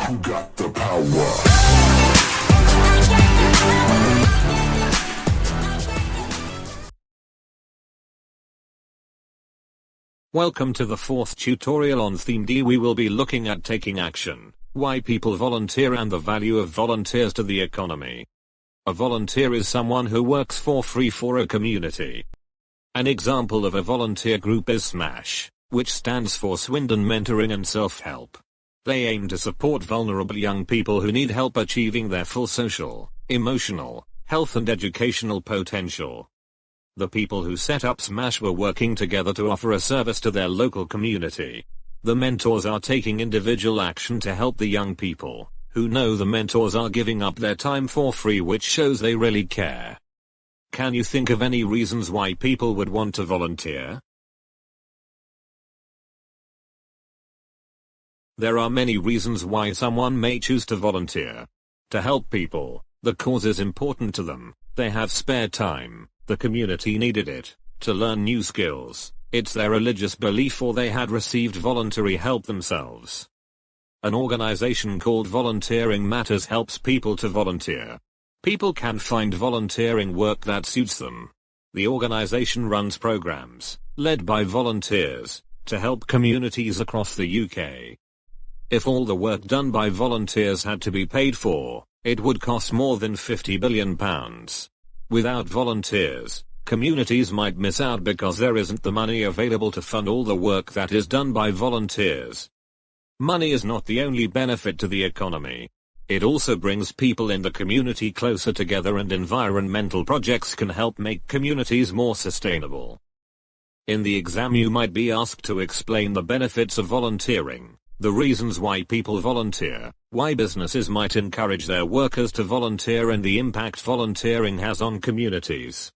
Who got the power? Welcome to the fourth tutorial on Theme D. We will be looking at taking action, why people volunteer and the value of volunteers to the economy. A volunteer is someone who works for free for a community. An example of a volunteer group is SMASH, which stands for Swindon Mentoring and Self-Help. They aim to support vulnerable young people who need help achieving their full social, emotional, health and educational potential. The people who set up SMASH were working together to offer a service to their local community. The mentors are taking individual action to help the young people, who know the mentors are giving up their time for free, which shows they really care. Can you think of any reasons why people would want to volunteer? There are many reasons why someone may choose to volunteer. To help people, the cause is important to them, they have spare time, the community needed it, to learn new skills, it's their religious belief, or they had received voluntary help themselves. An organization called Volunteering Matters helps people to volunteer. People can find volunteering work that suits them. The organization runs programs, led by volunteers, to help communities across the UK. If all the work done by volunteers had to be paid for, it would cost more than £50 billion. Without volunteers, communities might miss out because there isn't the money available to fund all the work that is done by volunteers. Money is not the only benefit to the economy. It also brings people in the community closer together, and environmental projects can help make communities more sustainable. In the exam you might be asked to explain the benefits of volunteering, the reasons why people volunteer, why businesses might encourage their workers to volunteer, and the impact volunteering has on communities.